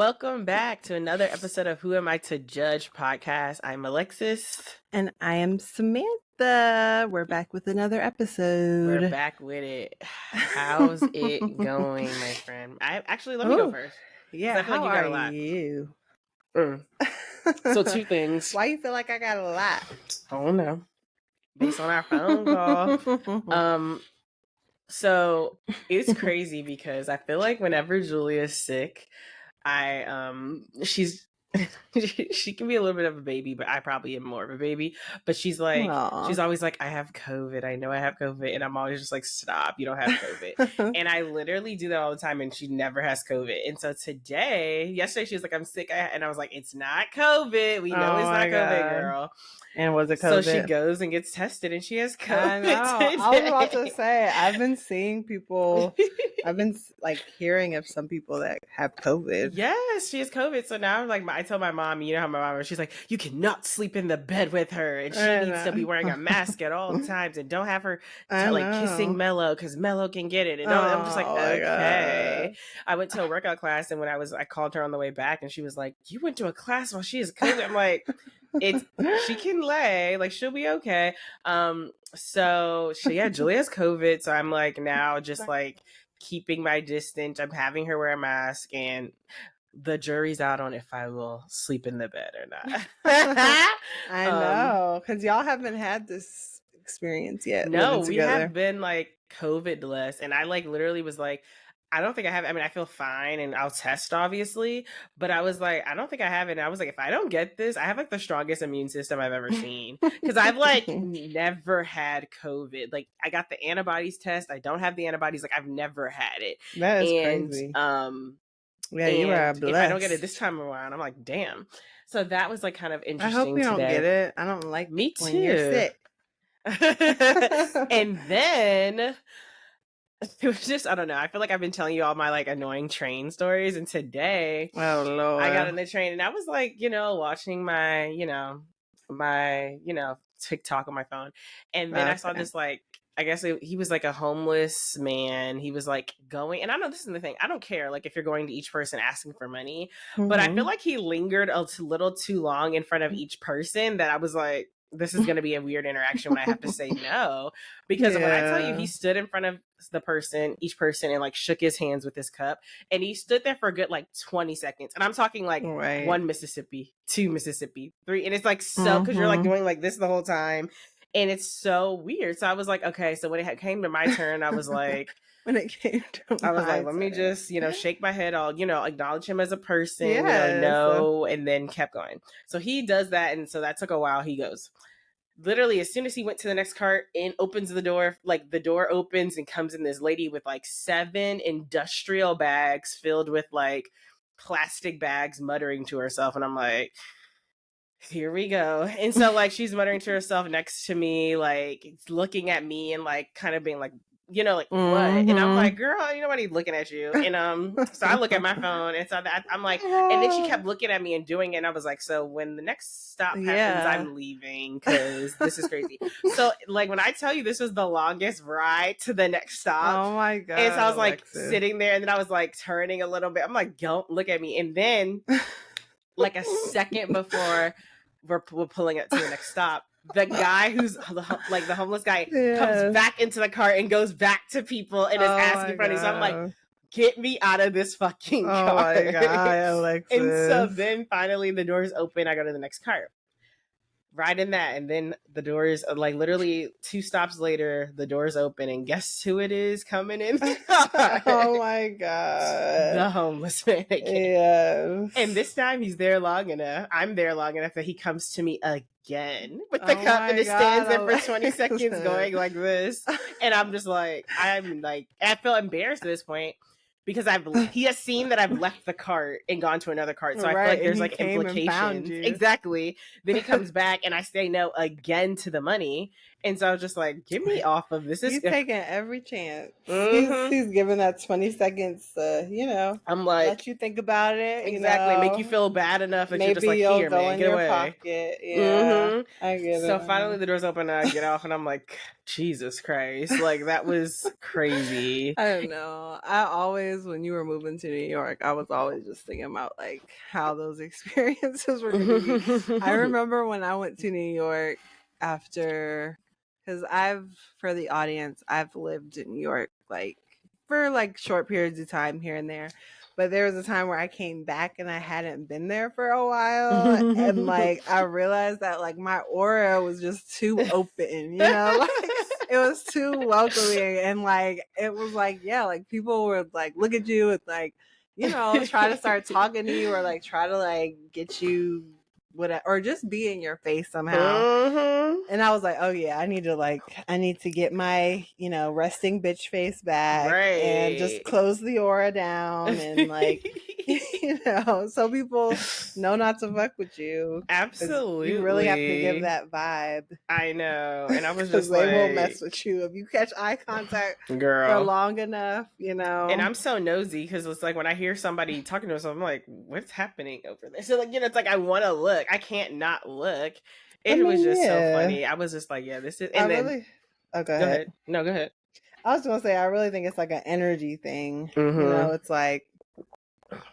Welcome back to another episode of Who Am I to Judge podcast. I'm Alexis. And I am Samantha. We're back with another episode. We're back with it. How's it going, my friend? Let me go first. Yeah, I feel like you got a lot. You? So 2 things. Why you feel like I got a lot? I don't know. Based on our phone call. So it's crazy because I feel like whenever Julia's sick, she's she can be a little bit of a baby, but I probably am more of a baby. But she's like, Aww. She's always like, I have COVID. I know I have COVID. And I'm always just like, stop, you don't have COVID. And I literally do that all the time. And she never has COVID. And so yesterday, she was like, I'm sick. And I was like, it's not COVID. We know it's not COVID, girl. And was it COVID? So she goes and gets tested and she has COVID. I know. Today. I was about to say, I've been seeing people, I've been like hearing of some people that have COVID. Yes, she has COVID. So now I told my mom, you know how my mom was, she's like, you cannot sleep in the bed with her. And she needs to be wearing a mask at all times. And don't have her kissing Mello because Mello can get it. And I'm just like, okay. I went to a workout class and I called her on the way back and she was like, you went to a class while she has COVID? I'm like, she can lay, like she'll be okay. So Julia has COVID. So I'm like now just like keeping my distance. I'm having her wear a mask and the jury's out on if I will sleep in the bed or not. I know, because y'all haven't had this experience yet. No, we have been like COVID-less. And I like literally was like, I don't think I have. I mean, I feel fine and I'll test obviously, but I was like, I don't think I have it. And I was like, if I don't get this, I have like the strongest immune system I've ever seen because I've like never had COVID. Like I got the antibodies test. I don't have the antibodies. Like I've never had it. That is crazy. Yeah, you are blessed. If I don't get it this time around, I'm like, damn. So that was like kind of interesting. I hope you don't get it. I don't like me too. When you're sick. And then it was just, I don't know. I feel like I've been telling you all my like annoying train stories. And today, oh Lord, I got in the train and I was like, watching my TikTok on my phone. And then I saw this like, I guess he was like a homeless man. He was like going, and I know this is the thing. I don't care like if you're going to each person asking for money, but I feel like he lingered a little too long in front of each person that I was like, this is going to be a weird interaction when I have to say no. Because when I tell you, he stood in front of each person and like shook his hands with his cup. And he stood there for a good like 20 seconds. And I'm talking like 1 Mississippi, 2 Mississippi, 3. And it's like so, because you're like doing like this the whole time. And it's so weird. So I was like, okay. So when it came to my turn, I was like, when it came to I was like, let me just, shake my head. I'll, acknowledge him as a person, yes. And then kept going. So he does that. And so that took a while. He goes, literally, as soon as he went to the next cart and opens the door, like the door opens and comes in this lady with like 7 industrial bags filled with like plastic bags, muttering to herself. And I'm like, here we go. And so like she's muttering to herself next to me, like looking at me and like kind of being like, what? And I'm like, girl, nobody's looking at you. And so I look at my phone and so I'm like, and then she kept looking at me and doing it. And I was like, so when the next stop happens, I'm leaving because this is crazy. So like when I tell you this was the longest ride to the next stop. Oh my God. And so I was like sitting there and then I was like turning a little bit. I'm like, don't look at me. And then like a second before we're pulling it to the next stop, the guy who's like the homeless guy comes back into the car and goes back to people and is asking for money. So I'm like, get me out of this fucking car. Oh my God, Alexis. And so then finally the doors open. I go to the next car. Right in that. And then the doors, like literally 2 stops later, the doors open and guess who it is coming in? Oh my God. The homeless man again. Yes. And this time I'm there long enough that he comes to me again with the cup and it stands there for 20 seconds going like this. And I'm just like, I feel embarrassed at this point. Because he has seen that I've left the cart and gone to another cart. So I feel like there's like implications. Exactly. Then he comes back and I say no again to the money. And so I was just like, get me off of this. He's taking every chance. Mm-hmm. He's giving that 20 seconds to, I'm like, let you think about it, exactly, make you feel bad enough that you're just Maybe like, you'll here, go man, in get your away. pocket. Yeah, I get So it. finally the doors open and I get off and I'm like, Jesus Christ. Like, that was crazy. I don't know. I always, when you were moving to New York, I was always just thinking about like how those experiences were going to be. I remember when I went to New York after, because for the audience, I've lived in New York like for like short periods of time here and there. But there was a time where I came back and I hadn't been there for a while. And like, I realized that like my aura was just too open, like it was too welcoming. And like, it was like, yeah, like people would like look at you and like, try to start talking to you or like try to like get you whatever, or just be in your face somehow. And I was like, oh yeah, I need to get my, resting bitch face back and just close the aura down and like, so people know not to fuck with you. Absolutely. You really have to give that vibe. I know. And I was just they like, won't mess with you if you catch eye contact for long enough, And I'm so nosy because it's like when I hear somebody talking to us, I'm like, what's happening over there? So like, it's like I want to look. I can't not look. It was just so funny. I was just like, yeah, this is. And then, really. Oh, go ahead. No, go ahead. I was gonna say, I really think it's like an energy thing. Mm-hmm. It's like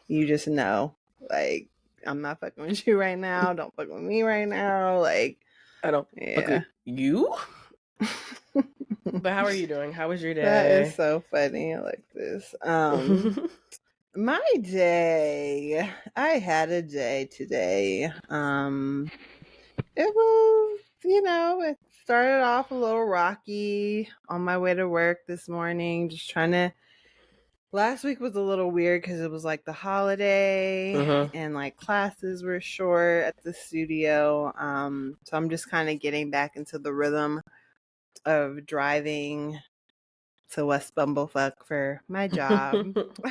you just know, like I'm not fucking with you right now. Don't fuck with me right now. Like I don't fuck with you. But how are you doing? How was your day? That is so funny. I like this. My day. I had a day today. It was, it started off a little rocky on my way to work this morning. Just trying to. Last week was a little weird because it was like the holiday and like classes were short at the studio. So I'm just kind of getting back into the rhythm of driving to West Bumblefuck for my job.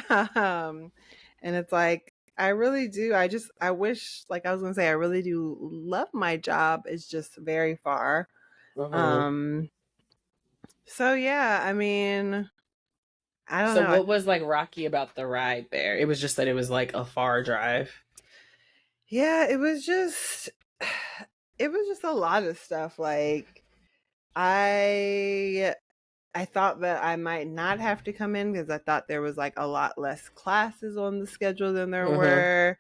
And it's like, I really do. I wish, like I was going to say, I really do love my job. It's just very far. So yeah, I mean, I don't know. So what was like rocky about the ride there? It was just that it was like a far drive. Yeah, it was just a lot of stuff. Like I thought that I might not have to come in because I thought there was like a lot less classes on the schedule than there were.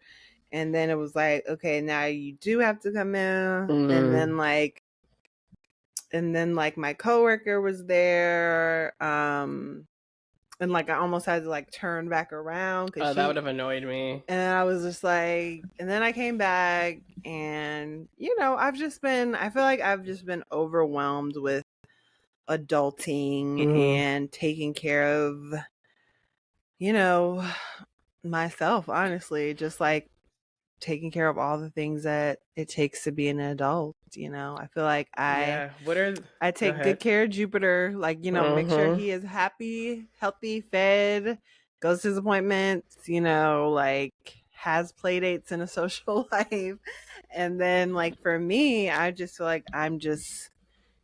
And then it was like, okay, now you do have to come in. And then like my coworker was there. And like I almost had to like turn back around because that would have annoyed me. And I was just like, and then I came back, and I feel like I've just been overwhelmed with adulting and taking care of, myself. Honestly, just like taking care of all the things that it takes to be an adult. I feel like I take good care of Jupiter, like, make sure he is happy, healthy, fed, goes to his appointments, like has play dates and a social life. And then like for me, I just feel like I'm just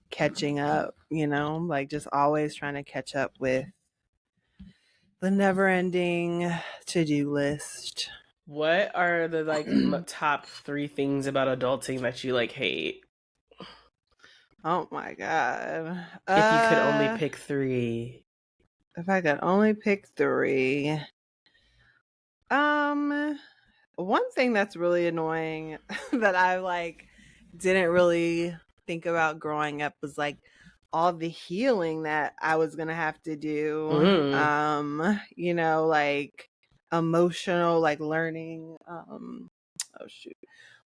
catching up, like just always trying to catch up with the never ending to-do list. What are the like top 3 things about adulting that you like hate? Oh my god. If you could only pick 3. If I could only pick 3. One thing that's really annoying that I like didn't really think about growing up was like all the healing that I was gonna have to do. Like emotional, like learning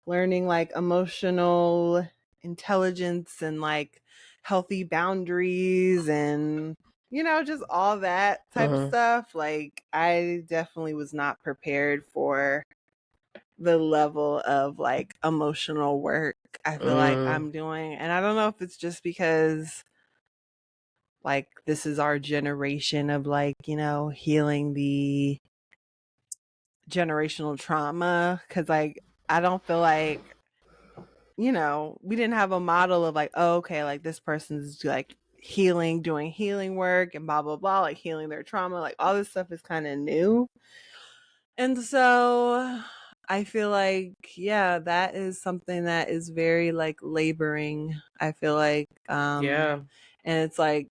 learning like emotional intelligence and like healthy boundaries and just all that type of stuff. Like I definitely was not prepared for the level of like emotional work I feel like I'm doing. And I don't know if it's just because like this is our generation of like, healing the generational trauma, because like I don't feel like we didn't have a model of like, oh, okay, like this person's like healing, doing healing work and blah, blah, blah, like healing their trauma. Like all this stuff is kind of new. And so I feel like, yeah, that is something that is very like laboring. I feel like, Yeah. and it's like,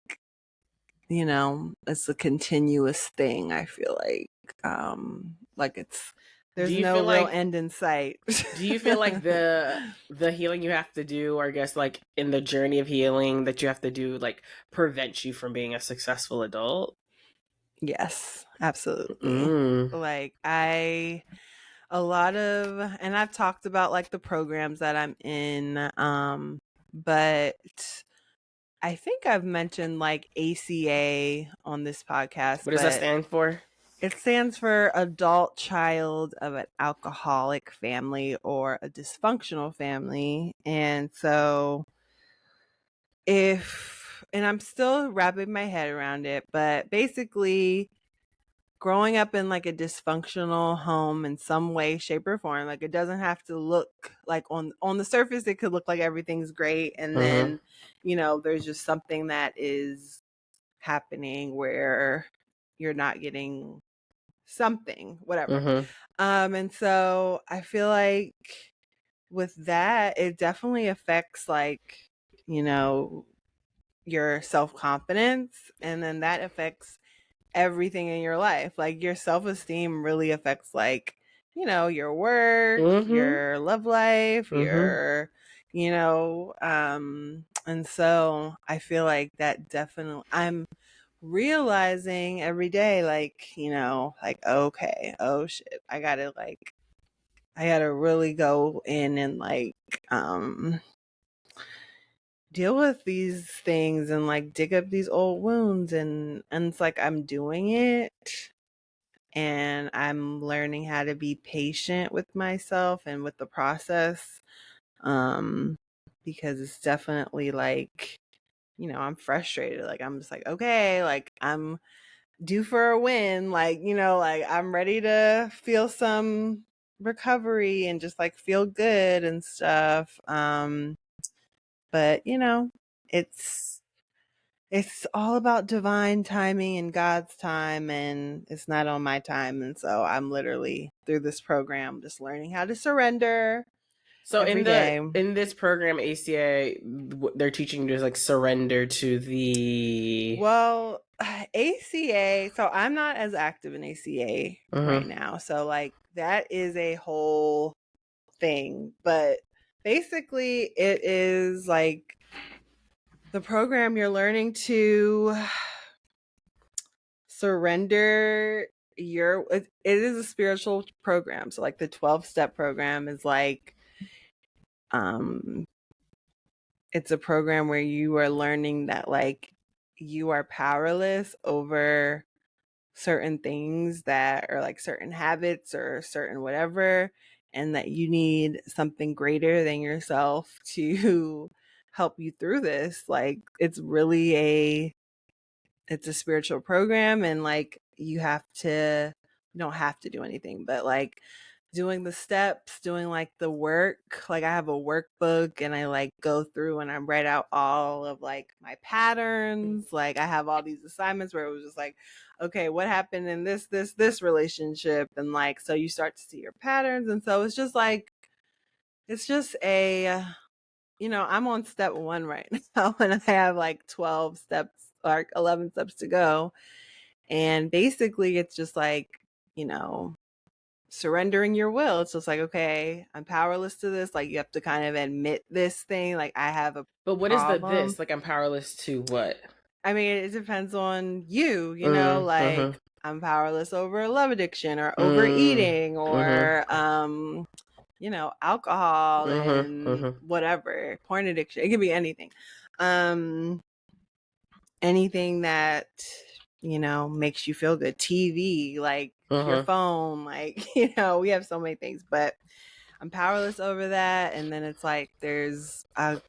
it's a continuous thing. I feel like Do there's you no feel real like end in sight. do you feel like the healing you have to do, or I guess like in the journey of healing that you have to do, like prevents you from being a successful adult? Yes, absolutely. Mm. Like and I've talked about like the programs that I'm in, but I think I've mentioned like ACA on this podcast, What does that but stand for? it stands for Adult Child of an Alcoholic Family or a Dysfunctional Family. And so and I'm still wrapping my head around it, but basically growing up in like a dysfunctional home in some way, shape, or form, like it doesn't have to look like on the surface, it could look like everything's great. And Mm-hmm. then, there's just something that is happening where you're not getting something, whatever. Mm-hmm. And so I feel like with that, it definitely affects like, your self-confidence, and then that affects everything in your life. Like your self-esteem really affects like, your work, Mm-hmm. your love life, Mm-hmm. and so I feel like that definitely I'm realizing every day, like, like, okay, oh shit, I gotta really go in and like deal with these things and like dig up these old wounds, and it's like I'm doing it, and I'm learning how to be patient with myself and with the process, um because it's definitely like, I'm frustrated, like I'm just like, okay, like I'm due for a win, like, like I'm ready to feel some recovery and just like feel good and stuff, but it's it's all about divine timing and God's time, and it's not on my time. And so I'm literally through this program just learning how to surrender So every day. in this program ACA, they're teaching you to like surrender to the. Well, ACA, so I'm not as active in ACA right Mm-hmm. now. So like that is a whole thing, but basically it is like the program you're learning to surrender it is a spiritual program. So like the 12-step program is like um it's a program where you are learning that like you are powerless over certain things that are like certain habits or certain whatever, and that you need something greater than yourself to help you through this. Like it's a spiritual program, and like you don't have to do anything, but like doing the steps, doing like the work, like I have a workbook and I like go through and I write out all of like my patterns. Like I have all these assignments where it was just like, okay, what happened in this relationship, and like so you start to see your patterns. And so it's just like it's just a I'm on step 1 right now, and I have like 12 steps or 11 steps to go. And basically it's just like, you know, surrendering your will. It's just like, okay, I'm powerless to this. Like you have to kind of admit this thing. Like I have a But what is the problem. this? Like I'm powerless to what? I mean, it depends on you, Mm-hmm. like I'm powerless over love addiction or Mm-hmm. overeating Mm-hmm. or alcohol Mm-hmm. and Mm-hmm. whatever, porn addiction. It could be anything. Um anything that makes you feel good, TV, like your Mm-hmm. phone, like we have so many things, but I'm powerless over that. And then it's like there's a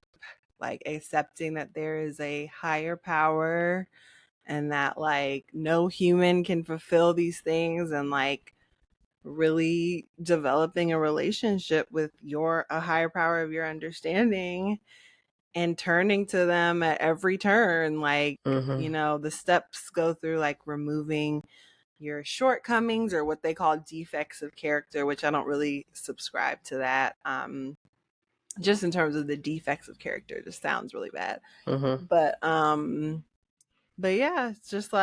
like accepting that there is a higher power, and that like no human can fulfill these things, and like really developing a relationship with a higher power of your understanding, and turning to them at every turn. Like, the steps go through like removing your shortcomings, or what they call defects of character, which I don't really subscribe to that. Just in terms of the defects of character, it just sounds really bad. But yeah, it's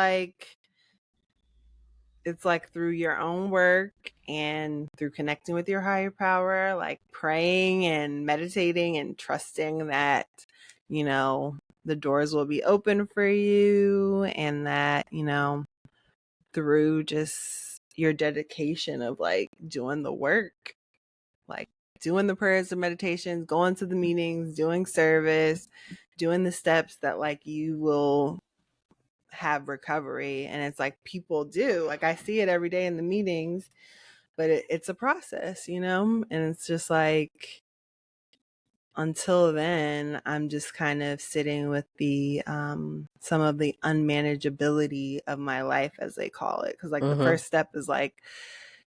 like through your own work and through connecting with your higher power, like praying and meditating and trusting that, the doors will be open for you, and that, through just your dedication of like doing the work, like doing the prayers and meditations, going to the meetings, doing service, doing the steps, that like you will have recovery. And it's like people do, like I see it every day in the meetings, but it's a process, and it's just like, until then, I'm just kind of sitting with the some of the unmanageability of my life, as they call it, because like the first step is like,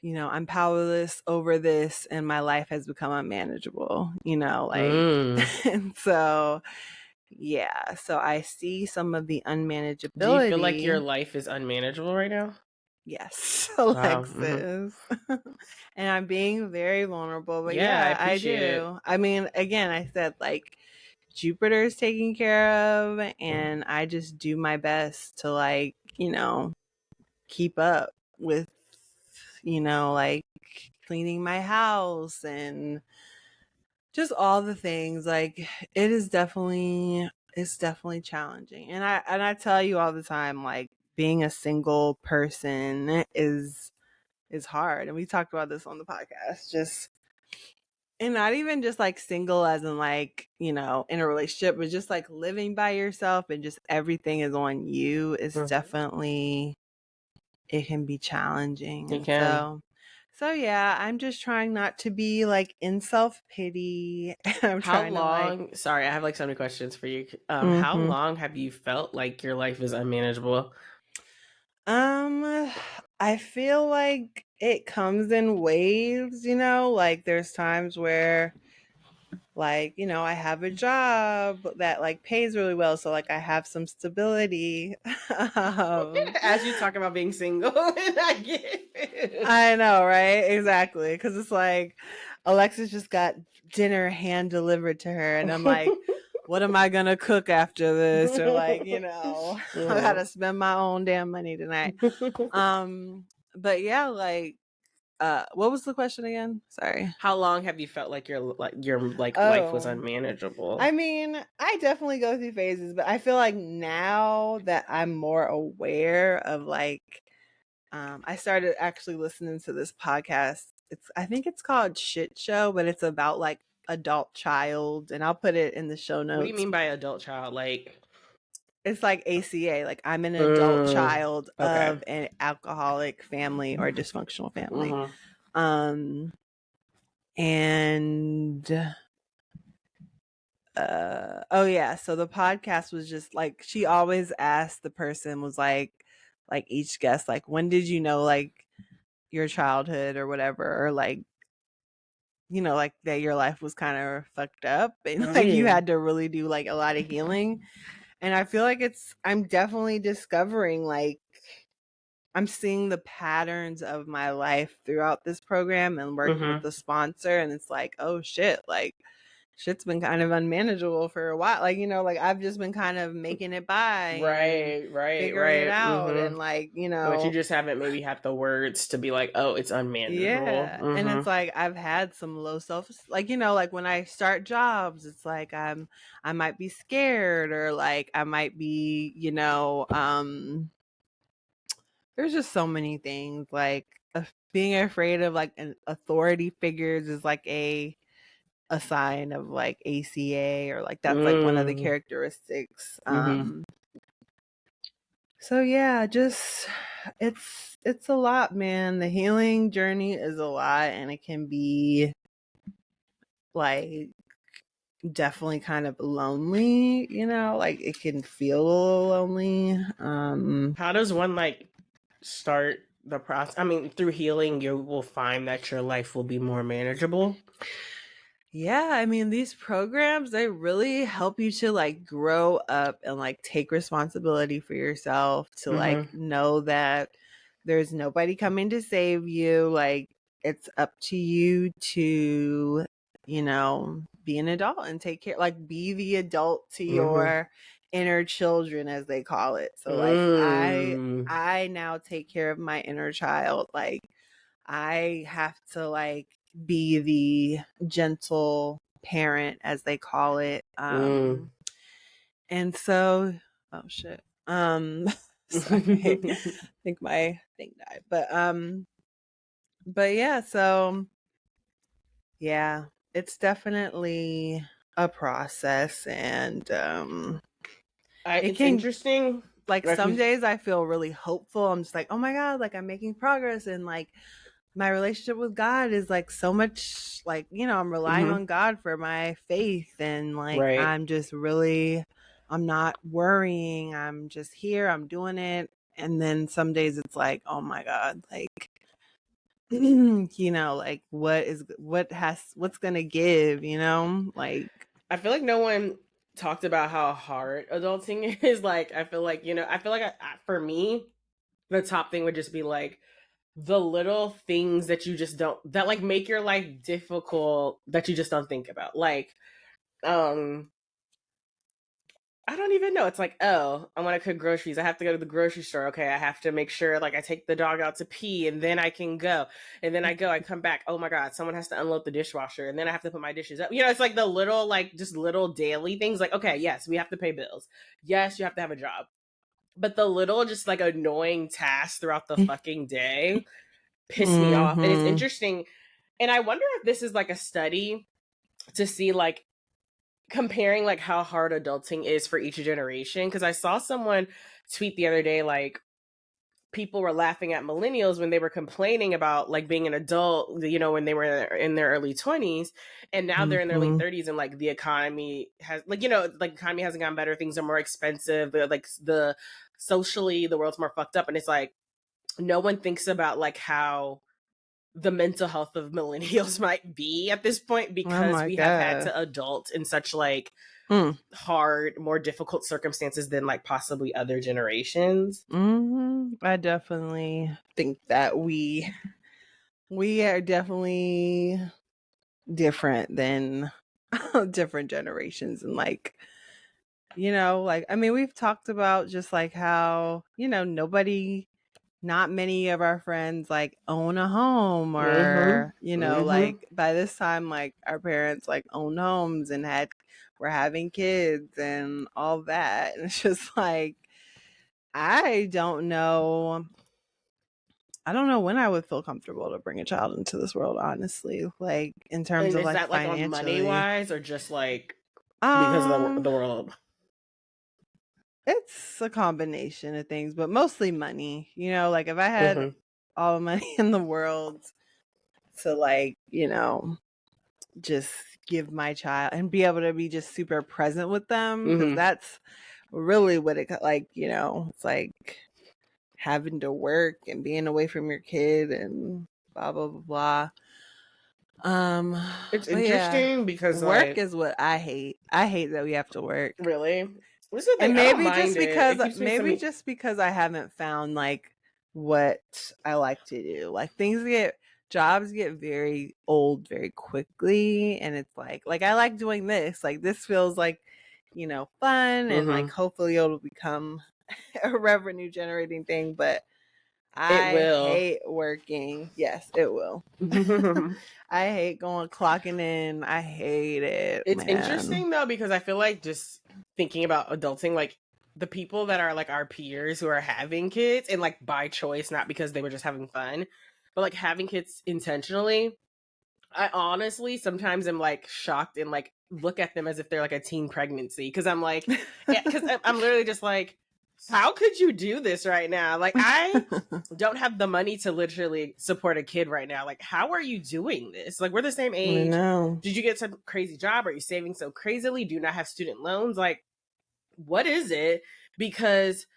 I'm powerless over this and my life has become unmanageable, and so yeah, so I see some of the Do you feel like your unmanageability. life is unmanageable right now? Yes, Wow. Alexis. And I'm being very vulnerable, but Yeah, I yeah, I appreciate it. do. I mean, again, I said like Jupiter is taken care of, and I just do my best to like, keep up with, like cleaning my house and just all the things. Like it's definitely challenging. And I tell you all the time, like being a single person is hard. And we talked about this on the podcast. Just, and not even just like single as in like, in a relationship, but just like living by yourself and just everything is on you is definitely, it can be challenging. You And can. so yeah, I'm just trying not to be like in self-pity. I'm How trying to like, long? Sorry, I have like so many questions for you. How mm-hmm. long have you felt like your life is unmanageable? Um, I feel like it comes in waves, like there's times where like, I have a job that like pays really well, so like I have some stability. um, As you talk about being single, and I get it. I know, right? Exactly. Because it's like Alexis just got dinner hand delivered to her, and I'm like, what am I gonna cook after this? Or like, I Mhm. gotta spend my own damn money tonight. Um, but yeah, like, what was the question again? Sorry. How long have you felt like your life was Oh, unmanageable? I mean, I definitely go through phases, but I feel like now that I'm more aware of like, I started actually listening to this podcast. I think it's called Shit Show, but it's about like adult child, and I'll put it in the show What do you notes. mean by adult child? Like, It's like ACA, like I'm an adult child okay. of an alcoholic family or dysfunctional family. Mm-hmm. Um, and oh yeah, so the podcast was just like, she always asked, the person was like each guest, like, when did you know like your childhood or whatever, or like, like that your life was kind of fucked up, and like you Mm. had to really do like a lot of healing. And I feel like I'm definitely discovering like, I'm seeing the patterns of my life throughout this program and working with Mm-hmm. the sponsor, and it's like, oh shit, like shit's been kind of unmanageable for a while. Like, like I've just been kind of making it by and Right, right, figuring it right. out, Mm-hmm. and like, But you just haven't maybe had the words to be like, oh, it's unmanageable. yeah. And it's Mm-hmm. like I've had some low self, like, like when I start jobs, it's like I might be scared, or like I might be, there's just so many things like, being afraid of like an authority figures is like a sign of like ACA, or like that's like one of the Mm. characteristics. Mm-hmm. So yeah, just it's a lot, man. The healing journey is a lot, and it can be like definitely kind of lonely, like it can feel a little lonely. How does one like start the process, I mean, through healing, you will find that your life will be more manageable. Yeah, I mean, these programs, they really help you to like grow up and like take responsibility for yourself, to like Mm-hmm. know that there's nobody coming to save you. Like, it's up to you to, be an adult and take care, like, be the adult to Mm-hmm. your inner children, as they call it. So, like, Mm. I now take care of my inner child. Like, I have to like be the gentle parent, as they call it. Mm. And so, oh shit. Sorry. I think my thing died. But yeah, so yeah, it's definitely a process, and it It's can, interesting. like, Like some we, days I feel really hopeful. I'm just like, oh my God, like, I'm making progress, and like my relationship with God is like so much, like, I'm relying mm-hmm. on God for my faith, and like Right. I'm just really, I'm not worrying. I'm just here, I'm doing it. And then some days it's like, oh my God, like like what's gonna give, like I feel like no one talked about how hard adulting is. Like, I feel like, I feel like for me, the top thing would just be like the little things that you just don't, that like make your life difficult that you just don't think about. Like, um, I don't even know. It's like, oh, I want to cook groceries. I have to go to the grocery store. Okay, I have to make sure like I take the dog out to pee and then I can go. And then I go, I come back. Oh my God, someone has to unload the dishwasher and then I have to put my dishes up. It's like the little, like just little daily things. Like, okay, yes, we have to pay bills. Yes, you have to have a job. But the little just like annoying tasks throughout the fucking day piss me off. And it's mm-hmm. interesting. And I wonder if this is like a study to see like comparing like how hard adulting is for each generation, because I saw someone tweet the other day like people were laughing at millennials when they were complaining about like being an adult, when they were in their early 20s, and now they're in their late Mm-hmm. 30s, and like the economy has like like economy hasn't gotten better, things are more expensive, like the socially the world's more fucked up, and it's like no one thinks about like how the mental health of millennials might be at this point, Oh because my we have had God. to adult in such like Mm. hard, more difficult circumstances than like possibly other generations. I definitely think that we are definitely different than different generations, and like, like, I mean, we've talked about just like how, not many of our friends like own a home, Mm-hmm. or Mm-hmm. like by this time, like, our parents like own homes and were having kids and all that. And it's just like, I don't know. I don't know when I would feel comfortable to bring a child into this world, honestly, like, in terms And of is like that like on money financially. wise or just like because of Um, the world? it's a combination of things, but mostly money. Like, if I had Mm-hmm. all the money in the world to, like, just give my child and be able to be just super present with them, because Mm-hmm. that's really what it, like, it's like having to work and being away from your kid and blah blah blah blah. Um, It's but yeah, interesting because work like is what I hate. I hate that we have to work. really, this is the thing. And I don't mind it. It keeps me maybe some. just because I haven't found like what I like to do. Like, jobs get very old very quickly, and it's like I like doing this. Like, this feels like, fun, and like Mm-hmm. hopefully it'll become a revenue generating thing, but It I will. hate working. Yes, it will. I hate clocking in. I hate it, It's man. interesting though because I feel like just thinking about adulting, like the people that are like our peers who are having kids and like by choice, not because they were just having fun, but like having kids intentionally. I honestly sometimes am like shocked and like look at them as if they're like a teen pregnancy, because I'm like, because I'm literally just like, how could you do this right now? Like I don't have the money to literally support a kid right now. Like, how are you doing this? Like, we're the same I age. know. Did you get some crazy job? Are you saving so crazily? Do you not have student loans? Like, what is it? Because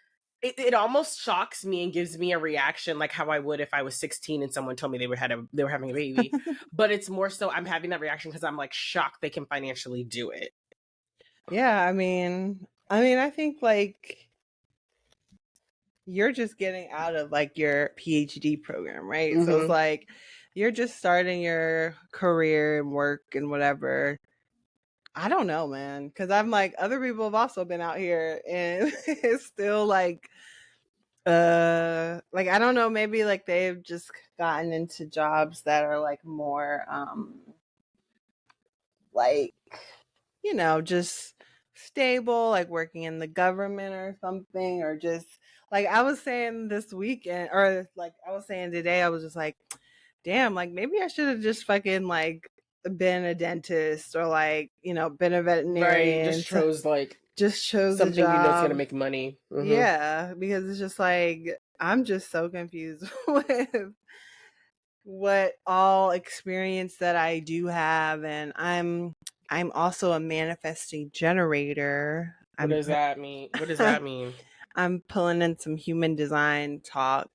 it almost shocks me and gives me a reaction like how I would if I was 16 and someone told me they were having a baby. But it's more so I'm having that reaction because I'm like shocked they can financially do it. Yeah, I think like you're just getting out of like your PhD program, right? So it's Mm-hmm. like you're just starting your career and work and whatever. I don't know, man, because I'm like other people have also been out here and it's still like I don't know, maybe like they've just gotten into jobs that are like more like just stable, like working in the government or something, or just like I was saying this weekend, or like I was saying today, I was just like, damn, like maybe I should have just fucking like been a dentist or like, been a Right. veterinarian. Just chose like Just chose a something you know is gonna job. make money. Mm-hmm. Yeah, because it's just like I'm just so confused with what all experience that I do have, and I'm also a manifesting generator. What does that mean? What does that mean? I'm pulling in some human design talk,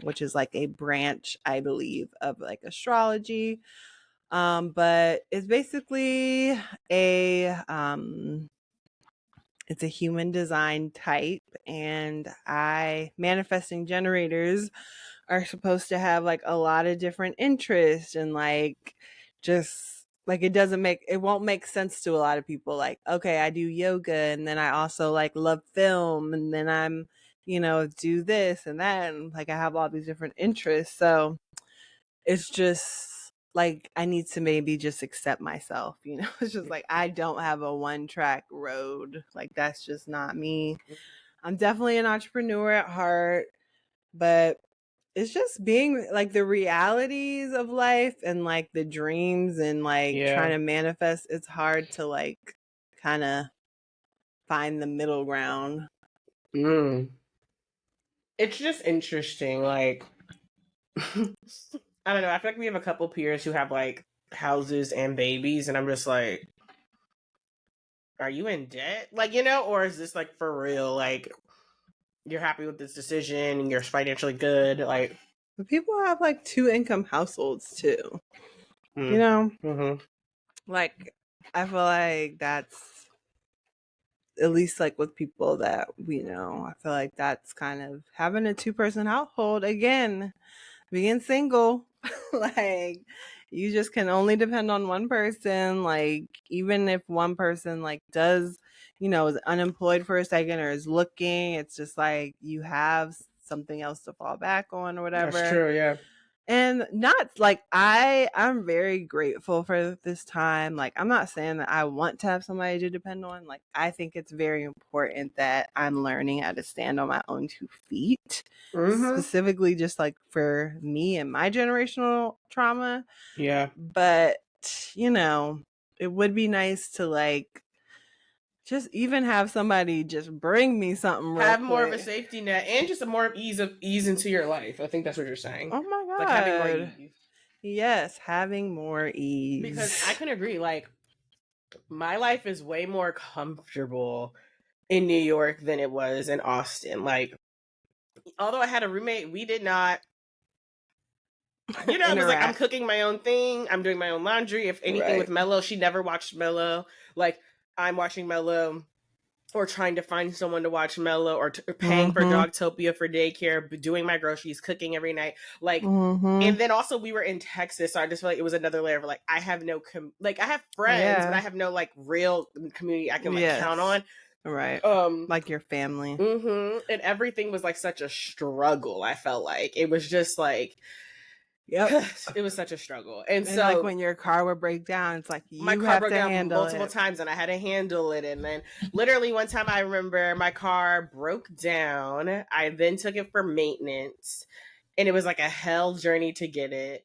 which is like a branch, I believe, of like astrology. But it's basically a it's a human design type, and I manifesting generators are supposed to have like a lot of different interests, and like just like it won't make sense to a lot of people, like, okay, I do yoga and then I also like love film and then I'm do this and that, and like I have all these different interests. So it's just like I need to maybe just accept myself. It's just like I don't have a one track road, like that's just not me. I'm definitely an entrepreneur at heart, but it's just being like the realities of life and like the dreams and like trying Yeah. to manifest. It's hard to like kind of find the middle ground. Mm. It's just interesting. Like, I don't know. I feel like we have a couple peers who have like houses and babies, and I'm just like, are you in debt? Like, or is this like for real? Like, you're happy with this decision and you're financially good? Like, But people have like two income households too. You mm, know, mm-hmm. like I feel like that's at least like with people that we know. I feel like that's kind of having a two-person household again, being single. Like you just can only depend on one person, like even if one person like does is unemployed for a second or is looking, it's just like you have something else to fall back on or That's whatever. true. Yeah. And not like I'm very grateful for this time. Like I'm not saying that I want to have somebody to depend on. Like I think it's very important that I'm learning how to stand on my own two feet. Mm-hmm. Specifically just like for me and my generational trauma. Yeah. But, it would be nice to like just even have somebody just bring me something real Have more of a quick. safety net and just a more ease into your life. I think that's what you're saying. Oh my Like having more God. ease. Yes, having more Because I ease. can agree. Like, my life is way more comfortable in New York than it was in Austin. Like, although I had a roommate, we did not, it was like I'm Interact. cooking my own thing, I'm doing my own laundry. If anything with Right. Mello, she never watched Mello. Like, I'm watching Mello or trying to find someone to watch Mello or paying for Mm-hmm. Dogtopia for daycare, doing my groceries, cooking every night. Like, Mm-hmm. and then also we were in Texas, so I just feel like it was another layer of like I have no like I have friends, but I Yeah. have no like real community I can like count Yes. on. Right. Um, Like your family. and everything was like such a struggle. I felt like it was just like Yep. it was such a struggle, and And like so when your car would break down, it's like my you car have broke to down handle multiple it. times and I had to handle it. And then literally one time I remember my car broke down. I then took it for maintenance and it was like a hell journey to get it.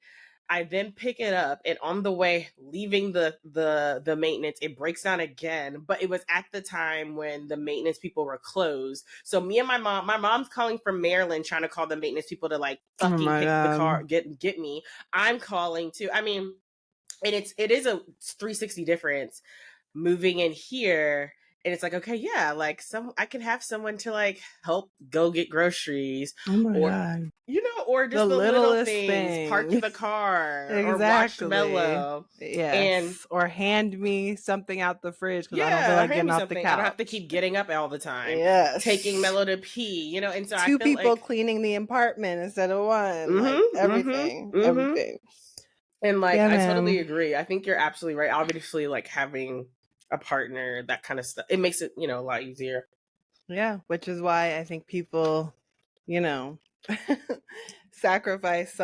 I then pick it up and on the way leaving the maintenance, it breaks down again. But it was at the time when the maintenance people were closed. So me and my mom's calling from Maryland trying to call the maintenance people to like Oh fucking my pick the car, God. get me. I'm calling too. I mean, and it is a 360 difference moving in here And it's like, okay, yeah, like I can have someone to like help go get groceries, Oh my or god. or The just the little littlest things, park thing. the car or watch Exactly. Mellow. And Yes. Or hand me something out the fridge because I don't feel yeah, like hand getting me off the something. I don't have to couch. keep getting up all the time, taking Yes. Mellow to pee, and so I Two feel people like, cleaning the apartment instead of one. Like mm-hmm, everything. mm-hmm, mm-hmm. Everything. And like, Yeah, I totally man. agree. I think you're absolutely right. Obviously, like having a partner, that kind of stuff, it makes it, a lot easier. Yeah. Which is why I think people, you know, sacrifice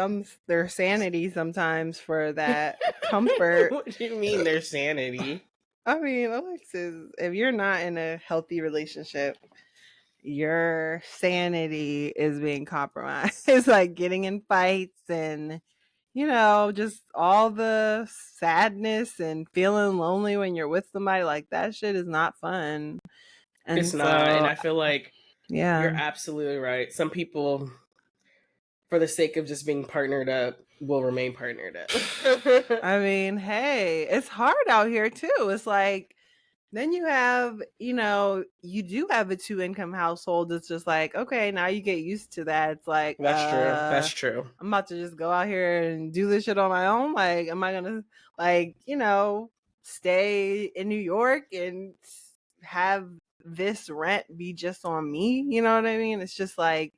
their sanity sometimes for that comfort. What do you mean their sanity? I mean, Alexis, if you're not in a healthy relationship, your sanity is being compromised. It's like getting in fights and, just all the sadness and feeling lonely when you're with somebody. Like that shit is not fun. And It's not. And so, I feel like you're yeah. absolutely right. Some people, for the sake of just being partnered up, will remain partnered up. I mean, hey, it's hard out here too. It's like, then you have, you do have a two income household. It's just like, okay, now you get used to that. It's like, That's true. That's true. I'm about to just go out here and do this shit on my own. Like, am I gonna like, stay in New York and have this rent be just on me? You know what I mean? It's just like,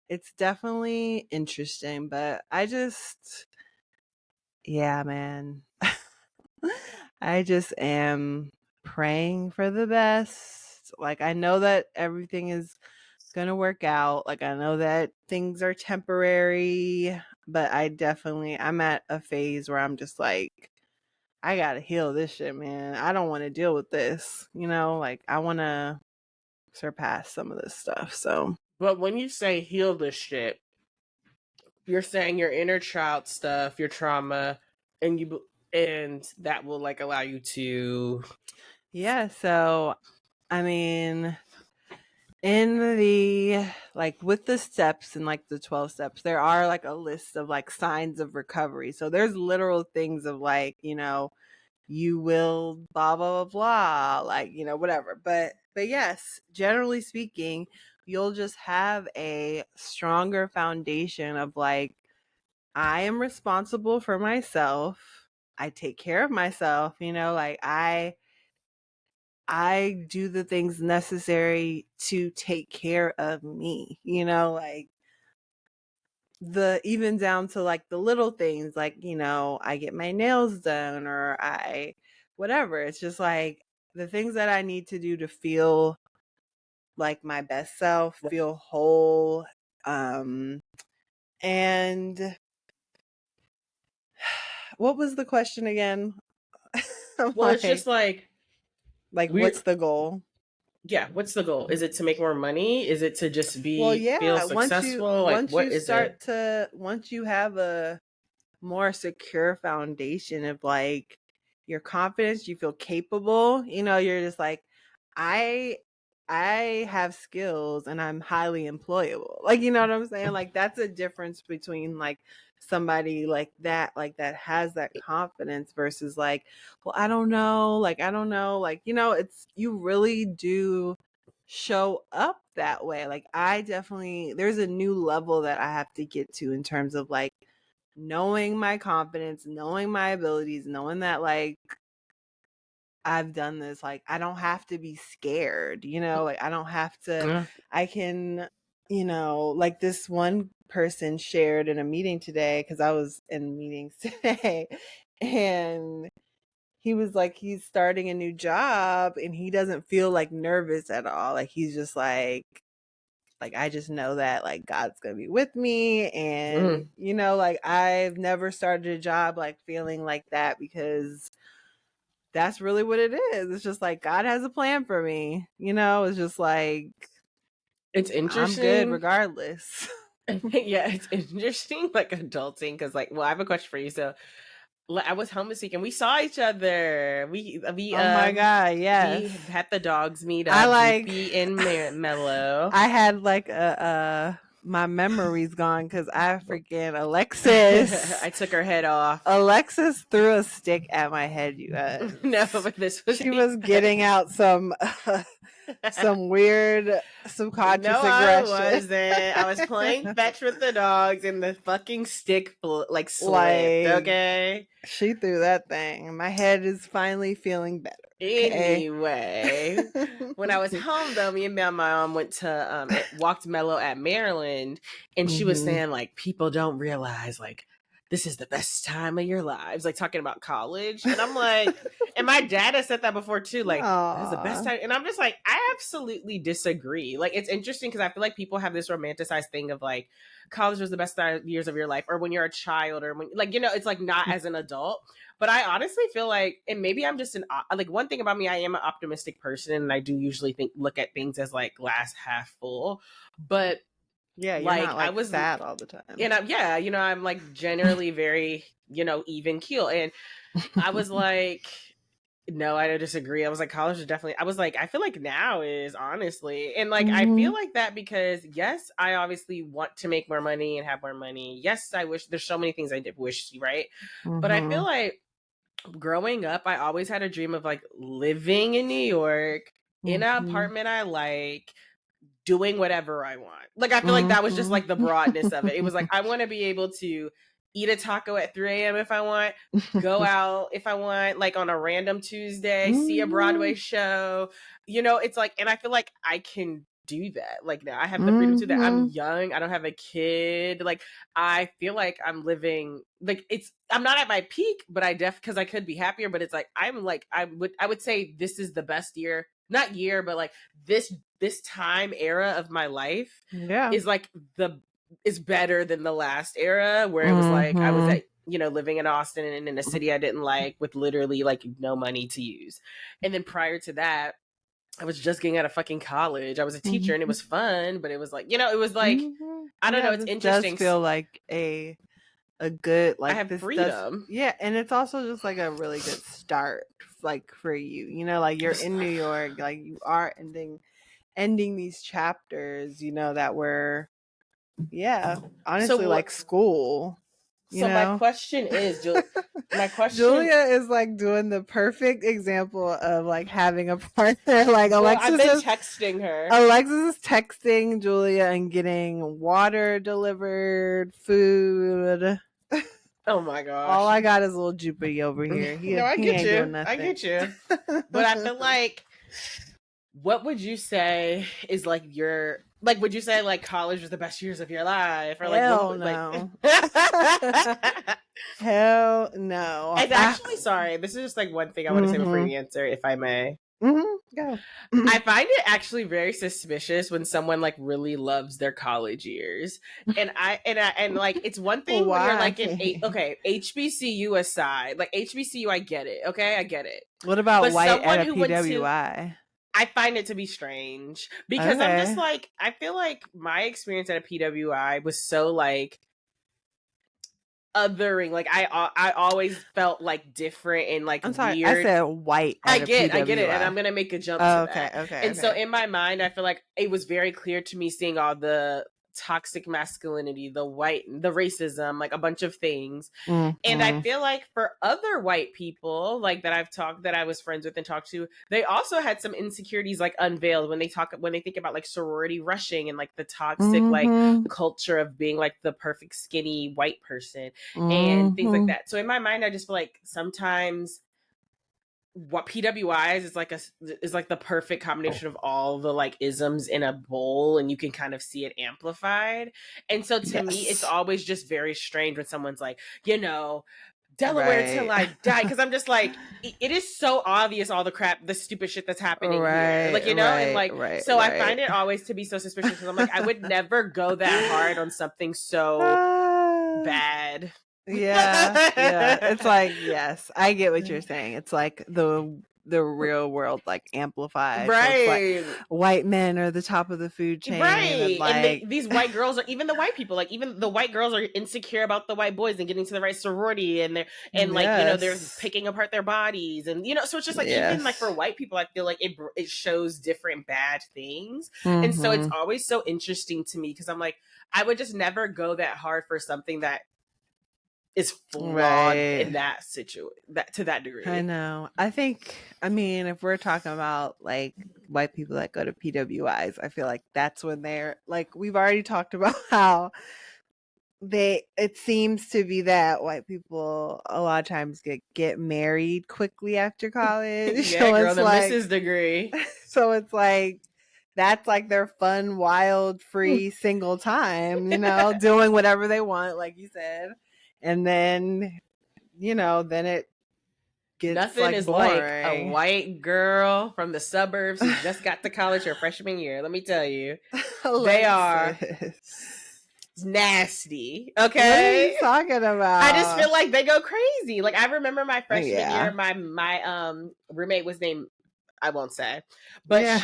it's definitely interesting, but yeah, man. I just am praying for the best. Like, I know that everything is going to work out. Like, I know that things are temporary, but I'm at a phase where I'm just like, I got to heal this shit, man. I don't want to deal with this. Like, I want to surpass some of this stuff. So, But when you say heal this shit, you're saying your inner child stuff, your trauma, and that will like allow you to. yeah. So, I mean, in the like with the steps and like the 12 steps, there are like a list of like signs of recovery. So there's literal things of like, you will blah blah blah blah, like, whatever. But yes, generally speaking, you'll just have a stronger foundation of like, I am responsible for myself. I take care of myself, like I do the things necessary to take care of me, like even down to like the little things, like, I get my nails done or whatever. It's just like the things that I need to do to feel like my best self, feel whole. And what was the question again? I'm Well, it's just like, we. what's the goal? Yeah, what's the goal? Is it to make more money? Is it to just Well, feel yeah, successful? Like, what is it? once you have a more secure foundation of like your confidence, you feel capable, you're just like, I I have skills and I'm highly employable. Like, you know what I'm saying? Like that's a difference between like somebody like that has that confidence versus like, well, I don't know, like, it's you really do show up that way. Like I definitely there's a new level that I have to get to in terms of like knowing my confidence, knowing my abilities, knowing that like I've done this, like I don't have to be scared, like I don't have to Yeah. I can, like this one person shared in a meeting today cuz I was in meetings today and he was like he's starting a new job and he doesn't feel like nervous at all. Like he's just like I just know that like God's gonna be with me and Mm. like I've never started a job like feeling like that because that's really what it is. It's just like God has a plan for me. It's just like It's I'm good interesting. regardless. Yeah, it's interesting, like adulting, because well, I have a question for you. So, I was home this week and we saw each other. Oh my god, We yes. had the dogs meet I up, like Goofy and Mellow. I had like a my memory's gone because I freaking Alexis. I took her head off. Alexis threw a stick at my head, you guys. No, but this was she was getting out some weird subconscious no, aggression. I wasn't. I was playing fetch with the dogs, and the fucking stick like slipped. Okay, she threw that thing. My head is finally feeling better. Okay? Anyway, when I was home though, me and my mom went to walked Mello at Maryland, and she was saying like people don't realize like this is the best time of your lives, like talking about college. And I'm like, and my dad has said that before too, like that's the best time. And I'm just like, I absolutely disagree. Like it's interesting because I feel like people have this romanticized thing of like college was the best years of your life, or when you're a child, or when like it's like not as an adult. But I honestly feel like, and maybe I'm just like one thing about me, I am an optimistic person, and I do usually look at things as like glass half full. But yeah, you're not like I was sad all the time. And I'm like generally very, even keel. And I was like, no, I disagree. I was like, college is definitely, I was like, I feel like now is honestly. And like, I feel like that because yes, I obviously want to make more money and have more money. Yes, I wish there's so many things I did wish, right? But I feel like growing up, I always had a dream of like living in New York in an apartment I like, doing whatever I want. Like, I feel like that was just like the broadness of it. It was like, I want to be able to eat a taco at 3 a.m. if I want, go out if I want, like on a random Tuesday, see a Broadway show. It's like, and I feel like I can do that. Like now I have the freedom to do that. I'm young. I don't have a kid. Like I feel like I'm living like I'm not at my peak, but because I could be happier, but it's like, I'm like, I would say this is the best year, not year, but like this time era of my life is like is better than the last era where it was like I was at living in Austin and in a city I didn't like with literally like no money to use. And then prior to that, I was just getting out of fucking college. I was a teacher and it was fun, but it was like, it was like, I don't know. It's interesting. Does feel like a good, like I have this freedom. And it's also just like a really good start, like for you, like you're in New York, like you are ending these chapters, that were, honestly, so like school. My question is, Julia is like doing the perfect example of like having a partner. Like Alexis I've been texting her. Alexis is texting Julia and getting water delivered, food. Oh my gosh! All I got is a little Jupiter over here. No, I get you. I get you. But I feel like, what would you say is like your like? Would you say like college was the best years of your life, or like hell no? Hell no! And actually, sorry, this is just like one thing I want to say before you answer, if I may. Go. I find it actually very suspicious when someone like really loves their college years, and like it's one thing when you're like in HBCU aside, like HBCU, I get it. Okay, I get it. What about white at a PWI? I find it to be strange because I'm just like, I feel like my experience at a PWI was so like othering. Like I always felt like different and like, I'm sorry, weird. I said white. I get it, and I'm gonna make a jump to that. Okay. So in my mind, I feel like it was very clear to me seeing all the toxic masculinity, the racism, like a bunch of things. And I feel like for other white people like that I was friends with and talked to, they also had some insecurities like unveiled when they think about like sorority rushing and like the toxic like culture of being like the perfect skinny white person and things like that. So in my mind, I just feel like sometimes what PWIs is like the perfect combination of all the like isms in a bowl, and you can kind of see it amplified. And so to me, it's always just very strange when someone's like, Delaware till I die, because I'm just like, it is so obvious all the stupid shit that's happening here, like and like so I find it always to be so suspicious because I'm like, I would never go that hard on something so bad. Yeah. It's like, yes, I get what you're saying. It's like the the real world like amplified. So it's like Right. white men are the top of the food chain, and Right. And like these white girls are, even the white people, like even the white girls are insecure about the white boys and getting to the right sorority, and and like, they're yes, picking apart their bodies, and so it's just like, even like for yes, white people, I feel like it shows different bad things. And so it's mm-hmm. always so interesting to me, because I'm like, I would just never go that hard for something that is flawed Right. in that that to that I degree. know. I mean, if we're talking about like white people that go to PWIs, I feel like that's when they're like, we've already talked about how it seems to be that white people a lot of times get married quickly after college. Yeah, girl, the Mrs. degree. So it's like that's like their fun, wild, free, single time, doing whatever they want, like you said. And then, then it gets Nothing like is like a boring. white girl from the suburbs who just got to college her freshman year. Let me tell you, they are Alexis. nasty. What are you Okay. talking I just about? feel like they go crazy. Like, I remember my freshman year, Yeah. my roommate was named, I won't say, but Yeah.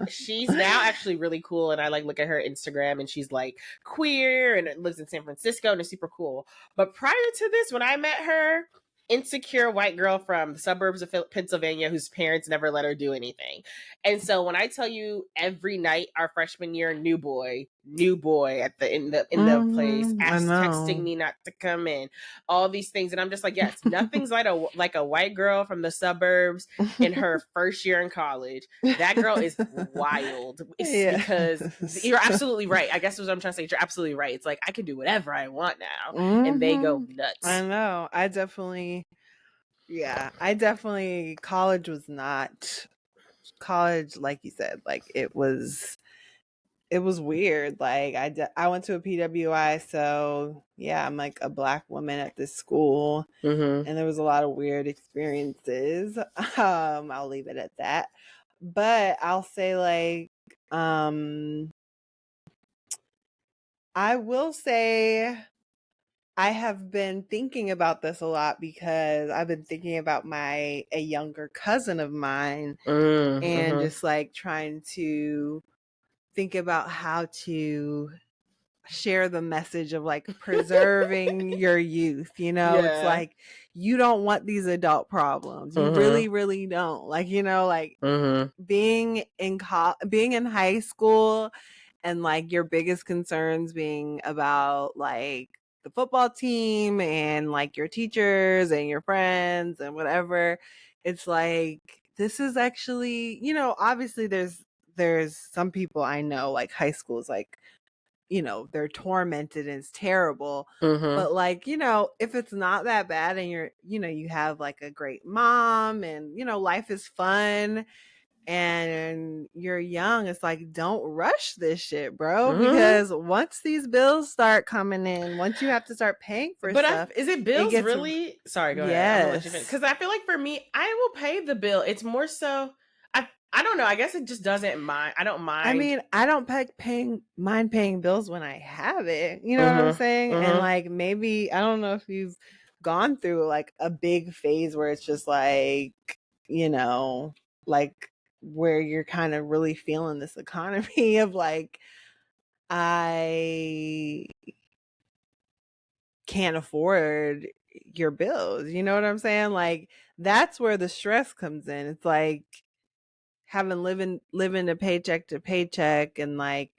she's now actually really cool, and I like look at her Instagram, and she's like queer and lives in San Francisco and is super cool. But prior to this, when I met her, insecure white girl from the suburbs of Pennsylvania whose parents never let her do anything. And so when I tell you, every night our freshman year, new boy at the in the place, I texting know. me not to come in, all these things, and I'm just like, yes, nothing's like a white girl from the suburbs in her first year in college. That girl is wild. It's because Yes. you're absolutely right. I guess what I'm trying to say, you're absolutely right. It's like, I can do whatever I want now, and they go I nuts. know. I definitely, college was not college, like you said, like it was weird. Like I went to a PWI, so yeah, I'm like a black woman at this school, Mm-hmm. and there was a lot of weird experiences. I'll leave it at that. But I'll say like um I will say I have been thinking about this a lot because I've been thinking about a younger cousin of mine, and Mm-hmm. just like trying to think about how to share the message of like preserving your youth. It's Yeah. like you don't want these adult problems. You Mm-hmm. really, really don't. Like, like Mm-hmm. being in high school, and like your biggest concerns being about like the football team and like your teachers and your friends and whatever. It's like this is actually, obviously there's some people I know, like high school is like, they're tormented and it's terrible. Mm-hmm. But like, if it's not that bad, and you have like a great mom, and life is fun, and you're young, it's like, don't rush this shit, bro, Mm-hmm. because once these bills start coming in, once you have to start paying for But stuff, is it it bills gets really? Sorry, go ahead. I'm gonna let you finish. yes. Because I feel like for me, I will pay the bill. It's more so, I don't know. I guess it just doesn't mind. I don't I mind. mean, I don't mind paying bills when I have it. You know what I'm Mm-hmm. saying? And Mm-hmm. like, maybe I don't know if you've gone through like a big phase where it's just like, you know, like where you're kind of really feeling this economy of like, I can't afford your bills. You know what I'm saying? Like, that's where the stress comes in. It's like having living to paycheck, and like,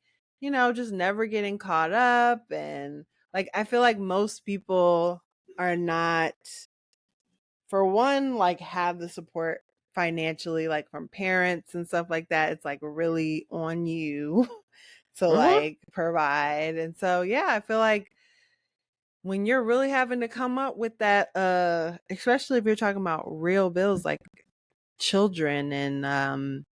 just never getting caught up. And like, I feel like most people are not, for one, like have the support financially, like from parents and stuff like that. It's like really on you to Mm-hmm. like provide. And so yeah, I feel like when you're really having to come up with that, especially if you're talking about real bills like children, and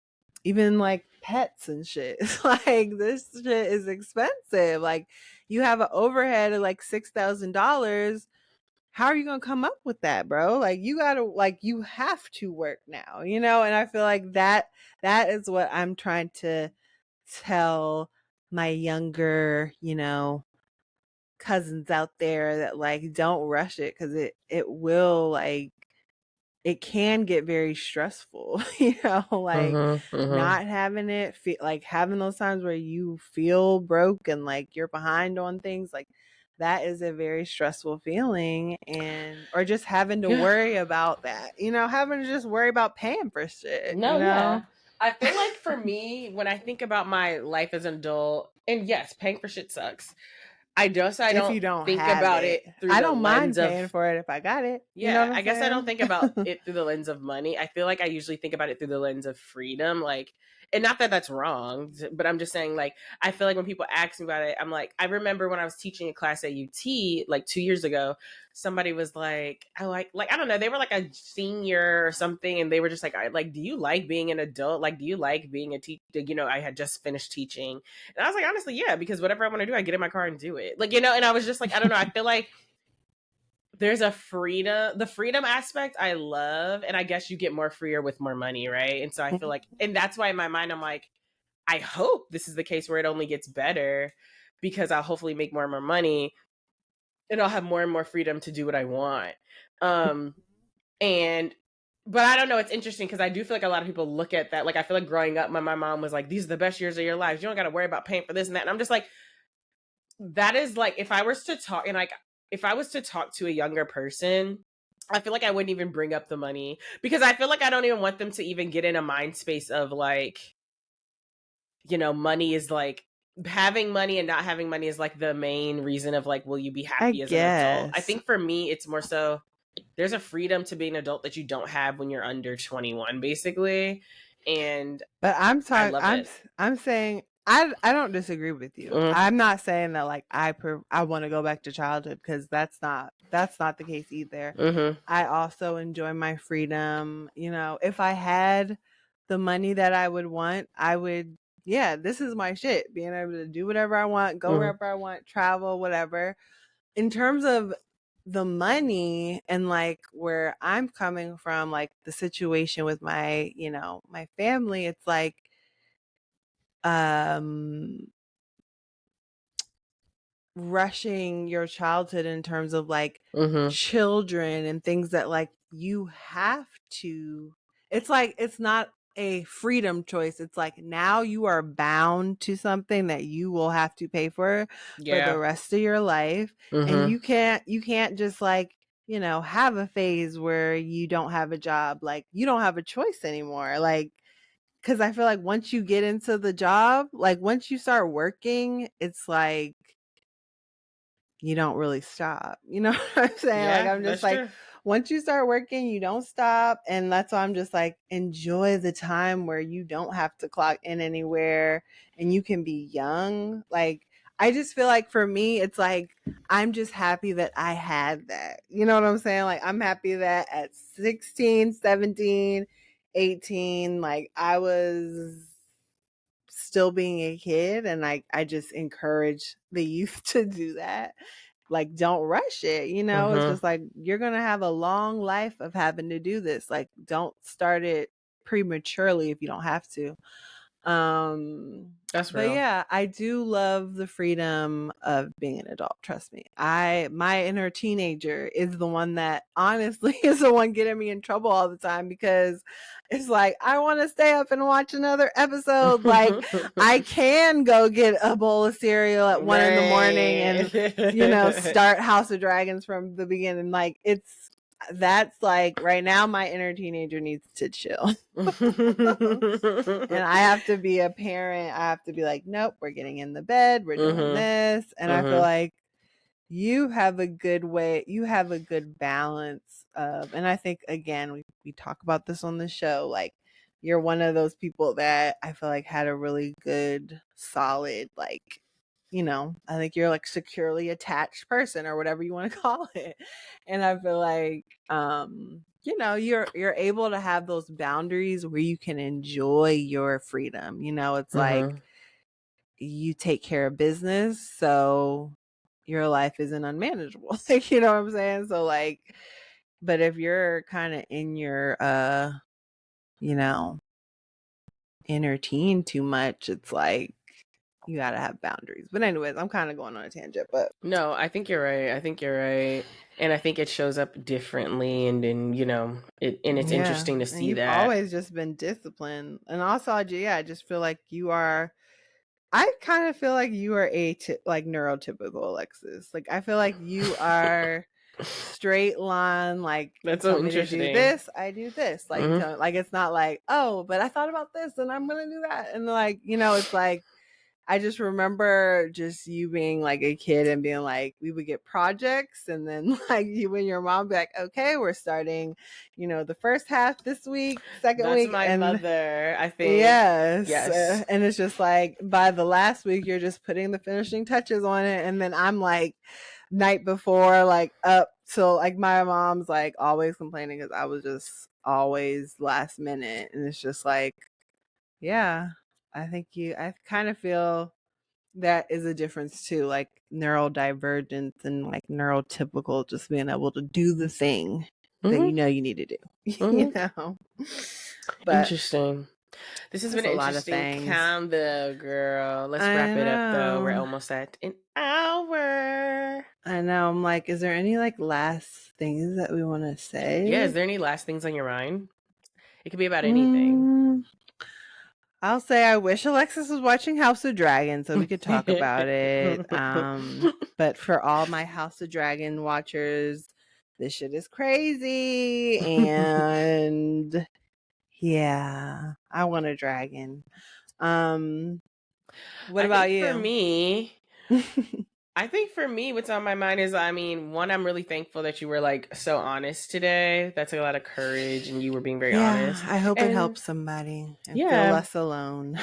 even like pets and shit. It's like, this shit is expensive. Like, you have an overhead of like $6,000. How are you gonna come up with that, bro? Like, you have to work now, And I feel like that is what I'm trying to tell my younger, cousins out there, that like, don't rush it, because it will like it can get very stressful, like Mhm. Mhm. not having it, like having those times where you feel broke and like you're behind on things, like that is a very stressful feeling. And or just having to Yeah. worry about that, having to just worry about paying for No, yeah. shit. I feel like for me, when I think about my life as an adult, and yes, paying for shit sucks. I If don't you don't think have about it, it through I the don't mind lens paying of, for it if I got it. You know yeah, what I'm I guess I don't saying? think about it through the lens of money. I feel like I usually think about it through the lens of freedom. Like, and not that that's wrong, but I'm just saying, like, I feel like when people ask me about it, I'm like, I remember when I was teaching a class at UT like 2 years ago, somebody was like, I like, I don't know, they were like a senior or something, and they were just like, I like, do you like being an adult? Like, do you like being a teacher? I had just finished teaching. And I was like, honestly, yeah, because whatever I want to do, I get in my car and do it. Like, and I was just like, I don't know, I feel like there's a freedom, the freedom aspect I love, and I guess you get more freer with more money, right? And so I feel like, and that's why in my mind I'm like, I hope this is the case where it only gets better, because I'll hopefully make more and more money, and I'll have more and more freedom to do what I want. um and but I don't know, it's interesting because I do feel like a lot of people look at that, like, I feel like growing up, my mom was like, these are the best years of your lives, you don't got to worry about paying for this and that, and I'm just like, that is like, if I was to talk, and like, if I was to talk to a younger person, I feel like I wouldn't even bring up the money, because I feel like I don't even want them to even get in a mind space of like, money is like, having money and not having money is like the main reason of like, will you be I happy as an adult? I guess. think for me, it's more so there's a freedom to be an adult that you don't have when you're under 21, basically. And But I love it. I'm saying I don't disagree with you. Mm-hmm. I'm not saying that like I want to go back to childhood, because that's not the case either. Mm-hmm. I also enjoy my freedom. If I had the money that I would want, I would, yeah, this is my shit. Being able to do whatever I want, go Mm-hmm. wherever I want, travel, whatever. In terms of the money and like where I'm coming from, like the situation with my family, it's like um rushing your childhood in terms of like Mm-hmm. children and things that like you have to, it's like it's not a freedom choice, it's like now you are bound to something that you will have to pay for the Yeah. rest of your life. And Mm-hmm. you can't just like have a phase where you don't have a job, like you don't have a choice anymore, like because I feel like once you get into the job, like once you start working, it's like you don't really stop. You know what I'm saying? Like Yeah, I'm just that's like, true. once you start working, you don't stop. And that's why I'm just like, enjoy the time where you don't have to clock in anywhere and you can be young. Like I just feel like for me, it's like I'm just happy that I had that. You know what I'm saying? Like I'm happy that at 16, 17, 18, like I was still being a kid, and I just encourage the youth to do that. Like don't rush it, it's Mm-hmm. just like you're going to have a long life of having to do this. Like don't start it prematurely if you don't have to. um, That's but real. yeah, I do love the freedom of being an adult. Trust me. My inner teenager is the one that honestly is the one getting me in trouble all the time, because it's like I want to stay up and watch another episode. Like I can go get a bowl of cereal at 1 in the morning and Right. start House of Dragons from the beginning. Like that's like right now my inner teenager needs to chill. And I have to be a parent. I have to be like, nope, we're getting in the bed, we're doing Mhm. this. And I feel Mhm. like you have a good way, you have a good balance of, and I think again, we talk about this on the show, like you're one of those people that I feel like had a really good, solid, like, I think you're like securely attached person or whatever you want to call it. And I feel like you're able to have those boundaries where you can enjoy your freedom. It's like Mhm. you take care of business, so your life isn't unmanageable. Like, you know what I'm saying? So like, but if you're kind of in your you know, inner teen too much, it's like you gotta have boundaries. But anyways, I'm kind of going on a tangent, but No, I think you're right. I think you're right. And I think it shows up differently and you know, it's yeah, interesting to and see you've that. always just been disciplined. And also, I just feel like you are. I kind of feel like you are like neurotypical Alexis. Like I feel like you are straight line. Like you That's tell so me to do interesting. this, I do this. Like you Hmm. tell, like it's not like, oh, but I thought about this and I'm gonna do that. And like it's like I just remember just you being like a kid and being like, we would get projects, and then like you and your mom be like, okay, we're starting, the first half this week, second That's week, my and mother, I think. yes. Yes. And it's just like by the last week, you're just putting the finishing touches on it. And then I'm like, night before, like up till like my mom's like always complaining because I was just always last minute. And it's just like, yeah, I kind of feel that is a difference too, like neurodivergence and like neurotypical, just being able to do the thing that Hmm. you need to do, Hmm. But Interesting. This has been that's a an lot of interesting things. convo, girl. Let's I wrap it up though. We're know. almost at an hour. I know. I'm like, is there any like last things that we want to Yeah, is say? there any last things on your mind? It could be about anything. Mm, I'll say I wish Alexis was watching House of Dragon so we could talk about it. But for all my House of Dragon watchers, this shit is crazy. And yeah, I want a dragon. Um, what I about think for you? me, I think for me, what's on my mind is, I mean, one, I'm really thankful that you were like so honest today. That took a lot of courage and you were being very Yeah, honest. I hope it And helps somebody and feel yeah. less alone.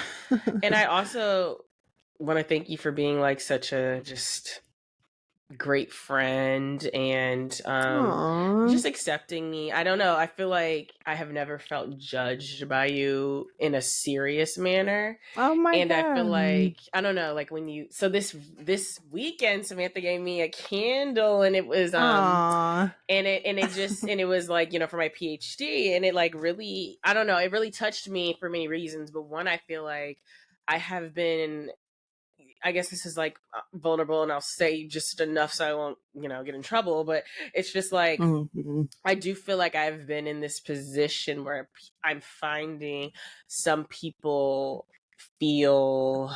And I also want to thank you for being like such a just great friend and Aw. just accepting me. I don't know. I feel like I have never felt judged by you in a serious manner. Oh my And I feel god. like I don't know, like when you so this weekend Samantha gave me a candle and it was Aw. and it was like, you know, for my PhD and it like really I don't know, it really touched me for many reasons, but one I feel like I have been I guess this is like vulnerable and I'll say just enough so I won't, you know, get in trouble, but it's just like Mhm. I do feel like I've been in this position where I'm finding some people feel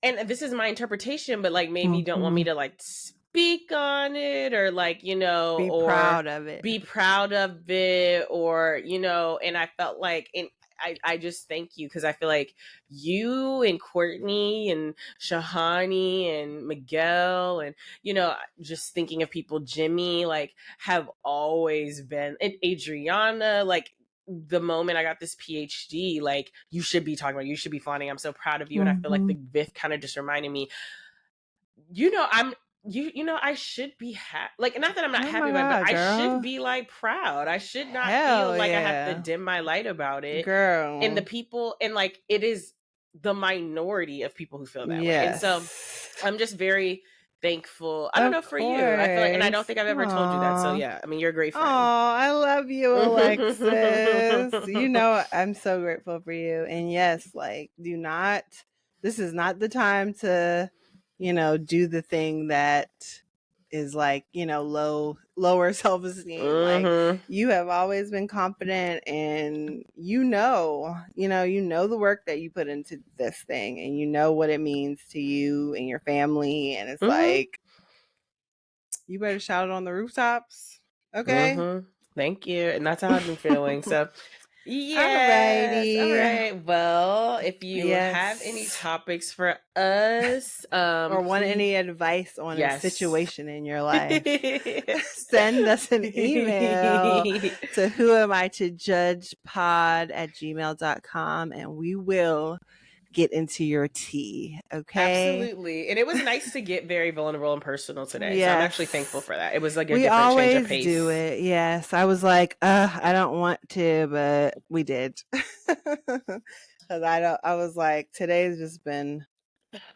and this is my interpretation, but like maybe don't want me Mhm. to like speak on it or like, you know, Be or proud of it. be proud of it or, you know, and I felt like and I just thank you because I feel like you and Courtney and Shahani and Miguel and you know just thinking of people Jimmy like have always been and Adriana like the moment I got this PhD, like you should be talking about, you should be flaunting. I'm so proud of you, and I feel like Mhm. the VIF kind of just reminded me, you know, I'm you know I should be like not that I'm not Oh happy my about it, but god, I should girl. be like proud. I should not feel Hell like I have to yeah. dim my light about it. And the Girl. people and like it is the minority of people who feel that way, and so Yes. I'm just very thankful. I don't Of know for you. I feel like, and I don't course. think I've ever told you that. So Aw. yeah, I mean, you're a great Oh, friend. I love you, Alexis. You know, I'm so grateful for you. And yes, like, this is not the time to, do the thing that is like, lower self-esteem. Like, Hmm. you have always been confident and you know the work that you put into this thing and you know what it means to you and your family. And it's Hmm. like, you better shout it on the rooftops. Okay. Hmm. Thank you. And that's how I've been feeling. So, yes. All Alrighty. right. Well, if you have any Yes. topics for us, Or want please. any advice on a Yes. situation in your life, send us an email to who am I to judge pod@gmail.com and we will get into your tea. Okay. Absolutely. And it was nice to get very vulnerable and personal today. So I'm actually thankful Yes. for that. It was like a We different change of always do pace. it. Yes. I was like, I don't want to, but we did. Cause I was like, today's just been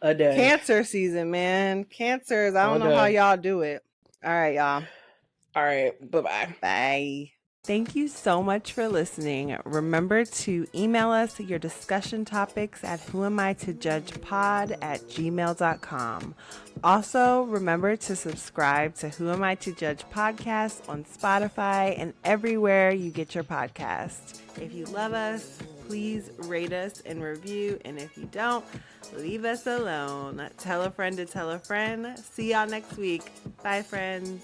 A day. cancer season, man. Cancers. I All don't know how day. y'all do it. All right, y'all. All right. Bye bye. Bye. Thank you so much for listening. Remember to email us your discussion topics at whoamitojudgepod@gmail.com. Also, remember to subscribe to Who Am I to Judge podcast on Spotify and everywhere you get your podcast. If you love us, please rate us and review. And if you don't, leave us alone. Tell a friend to tell a friend. See y'all next week. Bye, friends.